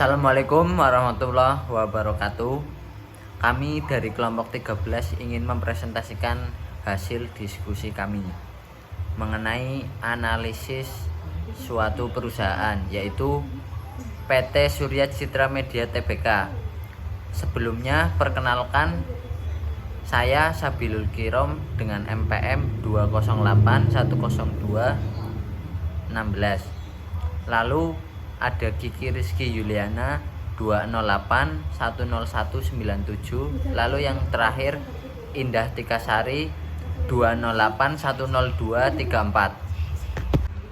Assalamualaikum warahmatullahi wabarakatuh. Kami dari kelompok 13 ingin mempresentasikan hasil diskusi kami mengenai analisis suatu perusahaan, yaitu PT Surya Citra Media Tbk. Sebelumnya perkenalkan, saya Sabilul Kirom dengan MPM 20810210216. Lalu ada Kiki Rizky Yuliana 208-10197. Lalu yang terakhir Indah Tikasari 208-10234.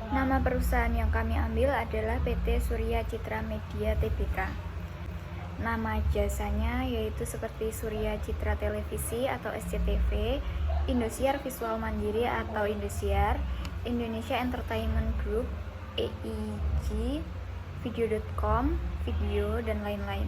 Nama perusahaan yang kami ambil adalah PT Surya Citra Media Tbk. Nama jasanya yaitu seperti Surya Citra Televisi atau SCTV, Indosiar Visual Mandiri atau Indosiar, Indonesia Entertainment Group, EIG, Video.com, Video, dan lain-lain.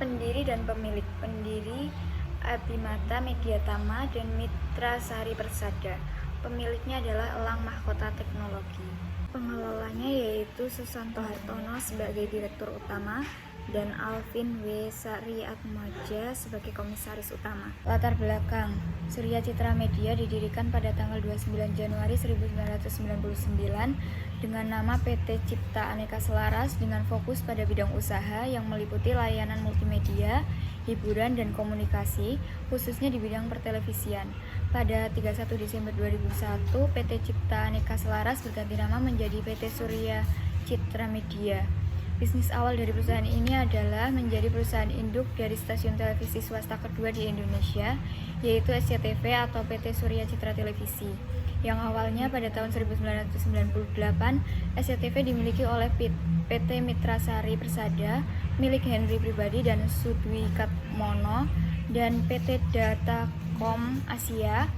Pendiri dan pemilik: pendiri Abimata Mediatama dan Mitra Sari Persada. Pemiliknya adalah Elang Mahkota Teknologi. Pengelolanya yaitu Susanto Hartono sebagai Direktur Utama dan Alvin W. Sariatmaja sebagai Komisaris Utama. Latar belakang: Surya Citra Media didirikan pada tanggal 29 Januari 1999 dengan nama PT Cipta Aneka Selaras dengan fokus pada bidang usaha yang meliputi layanan multimedia, hiburan, dan komunikasi, khususnya di bidang pertelevisian. Pada 31 Desember 2001, PT Cipta Aneka Selaras berganti nama menjadi PT Surya Citra Media. Bisnis awal dari perusahaan ini adalah menjadi perusahaan induk dari stasiun televisi swasta kedua di Indonesia, yaitu SCTV atau PT Surya Citra Televisi. Yang awalnya pada tahun 1998, SCTV dimiliki oleh PT Mitra Sari Persada, milik Henry Pribadi dan Sudwi Katmono, dan PT Datacom Asia,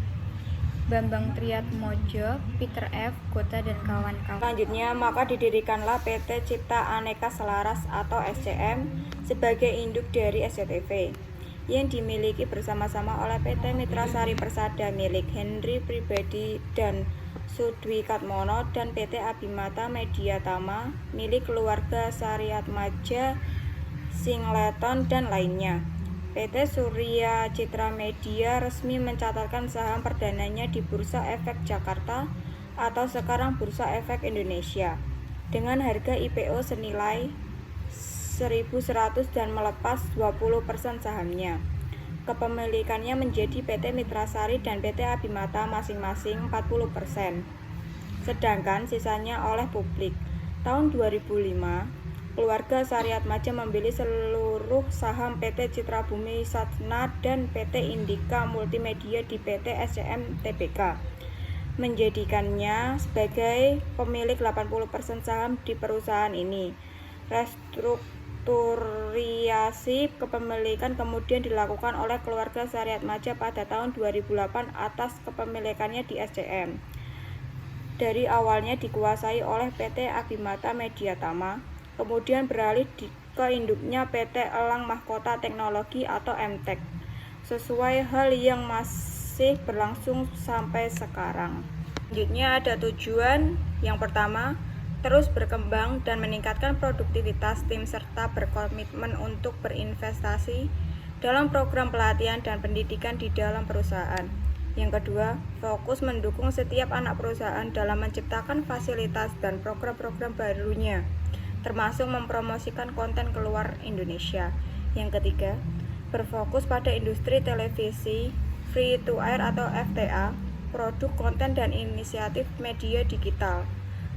Bambang Triatmojo, Peter F. Gota, dan kawan-kawan. Selanjutnya, maka didirikanlah PT Cipta Aneka Selaras atau SCM sebagai induk dari SCTV yang dimiliki bersama-sama oleh PT Mitra Sari Persada milik Henry Pribadi dan Sudwi Katmono dan PT Abimata Mediatama milik keluarga Sariatmaja, Singleton, dan lainnya. PT Surya Citra Media resmi mencatatkan saham perdananya di Bursa Efek Jakarta atau sekarang Bursa Efek Indonesia dengan harga IPO senilai 1.100 dan melepas 20% sahamnya. Kepemilikannya menjadi PT Mitrasari dan PT Abimata masing-masing 40%, sedangkan sisanya oleh publik. Tahun 2005, keluarga Sariatmaja membeli seluruh saham PT Citra Bumi Satsna dan PT Indika Multimedia di PT SCM Tbk, menjadikannya sebagai pemilik 80% saham di perusahaan ini. Restrukturisasi kepemilikan kemudian dilakukan oleh keluarga Sariatmaja pada tahun 2008 atas kepemilikannya di SCM. Dari awalnya dikuasai oleh PT Abimata Mediatama, kemudian beralih ke induknya PT Elang Mahkota Teknologi atau MTEK, sesuai hal yang masih berlangsung sampai sekarang. Selanjutnya ada tujuan. Yang pertama, terus berkembang dan meningkatkan produktivitas tim serta berkomitmen untuk berinvestasi dalam program pelatihan dan pendidikan di dalam perusahaan. Yang kedua, fokus mendukung setiap anak perusahaan dalam menciptakan fasilitas dan program-program barunya, termasuk mempromosikan konten keluar Indonesia. Yang ketiga, berfokus pada industri televisi free to air atau FTA, produk konten dan inisiatif media digital,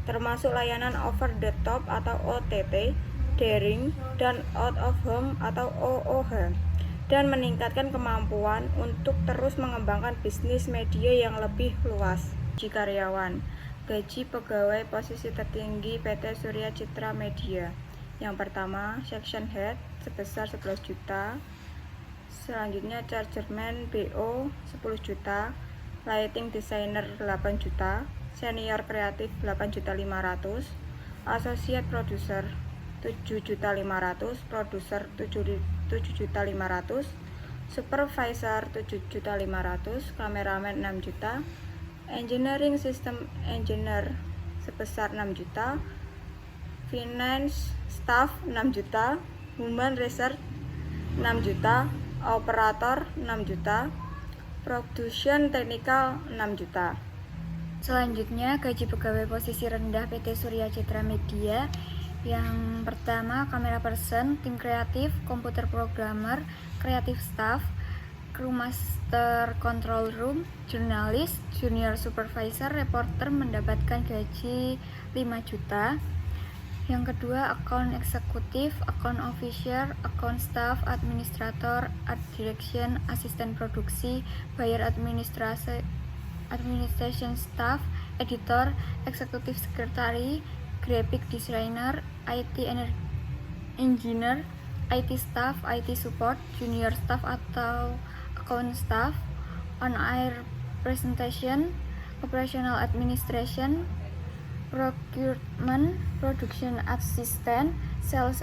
termasuk layanan over the top atau OTT, daring, dan out of home atau OOH, dan meningkatkan kemampuan untuk terus mengembangkan bisnis media yang lebih luas. Gaji karyawan. Gaji pegawai posisi tertinggi PT Surya Citra Media. Yang pertama, section head sebesar 11 juta. Selanjutnya chargerman BO 10 juta, lighting designer 8 juta, senior kreatif 8.500.000, associate producer 7.500.000, produser 7.500.000, supervisor 7.500.000, kameramen 6 juta, engineering system engineer sebesar 6 juta, finance staff 6 juta, human research 6 juta, operator 6 juta, production technical 6 juta. Selanjutnya, gaji pegawai posisi rendah PT Surya Citra Media. Yang pertama, kamera person, tim kreatif, komputer programmer, kreatif staff, crew master control room, jurnalis, junior supervisor, reporter mendapatkan gaji 5 juta. Yang kedua, account eksekutif, account officer, account staff, administrator, art direction, asisten produksi, buyer administration staff, editor, executive secretary, graphic designer, IT engineer, IT staff, IT support, junior staff atau account staff, on-air presentation, operational administration, procurement, production assistant, sales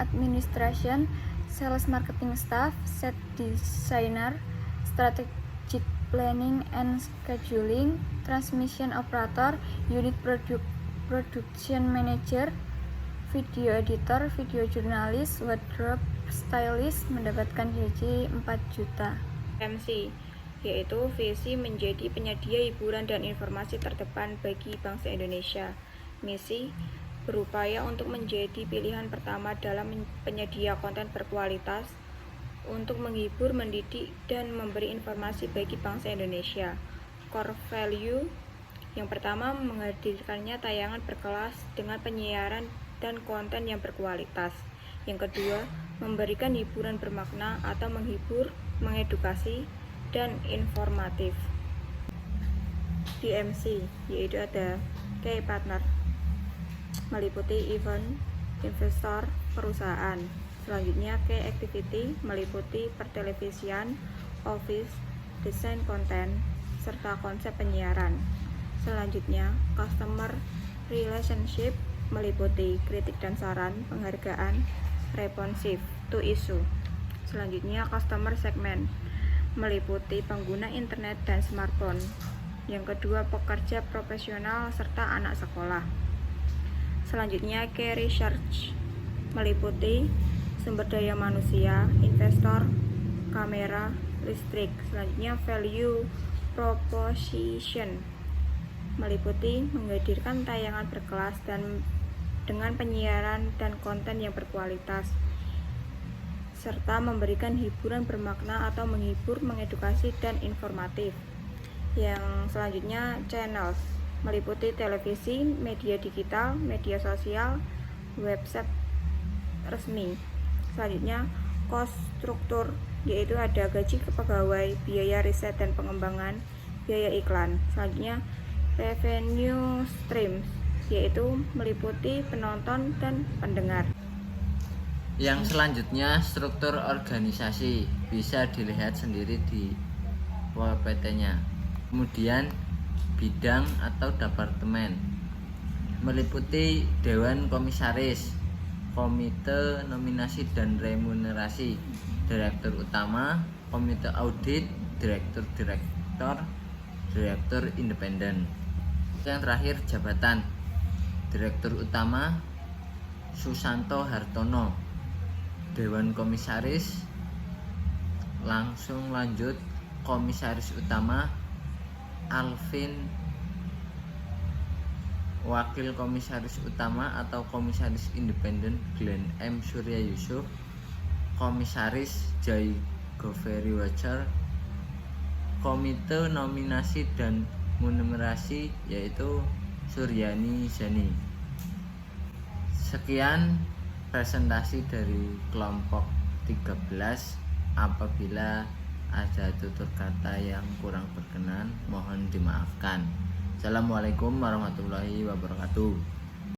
administration, sales marketing staff, set designer, strategic planning and scheduling, transmission operator, unit production manager, video editor, video jurnalis, wardrobe stylist mendapatkan gaji 4 juta. MC, yaitu visi menjadi penyedia hiburan dan informasi terdepan bagi bangsa Indonesia. Misi, berupaya untuk menjadi pilihan pertama dalam penyedia konten berkualitas untuk menghibur, mendidik, dan memberi informasi bagi bangsa Indonesia. Core value, yang pertama, menghadirkannya tayangan berkelas dengan penyiaran dan konten yang berkualitas. Yang kedua, memberikan hiburan bermakna atau menghibur, mengedukasi, dan informatif. DMC, yaitu ada key partner, meliputi event, investor, perusahaan. Selanjutnya, key activity, meliputi pertelevisian, office, desain konten, serta konsep penyiaran. Selanjutnya, customer relationship meliputi kritik dan saran, penghargaan, responsive to issue. Selanjutnya, customer segment meliputi pengguna internet dan smartphone. Yang kedua, pekerja profesional serta anak sekolah. Selanjutnya, key research meliputi sumber daya manusia, investor, kamera, listrik. Selanjutnya, value proposition meliputi menghadirkan tayangan berkelas dan dengan penyiaran dan konten yang berkualitas, serta memberikan hiburan bermakna atau menghibur, mengedukasi, dan informatif. Yang selanjutnya, channels meliputi televisi, media digital, media sosial, website resmi. Selanjutnya, cost struktur, yaitu ada gaji pegawai, biaya riset dan pengembangan, biaya iklan. Selanjutnya, revenue streams, yaitu meliputi penonton dan pendengar. Yang selanjutnya, struktur organisasi bisa dilihat sendiri di PPT-nya. Kemudian, bidang atau departemen meliputi Dewan Komisaris, Komite Nominasi dan Remunerasi, Direktur Utama, Komite Audit, Direktur Independen. Yang terakhir, jabatan. Direktur Utama Susanto Hartono, Dewan Komisaris, langsung lanjut Komisaris Utama Alvin, Wakil Komisaris Utama atau Komisaris Independen Glenn M. Surya Yusuf, Komisaris Jai Goveri Wajar, Komite Nominasi dan Remunerasi yaitu Suryani Zani. Sekian presentasi dari kelompok 13. Apabila ada tutur kata yang kurang berkenan, mohon dimaafkan. Assalamualaikum warahmatullahi wabarakatuh.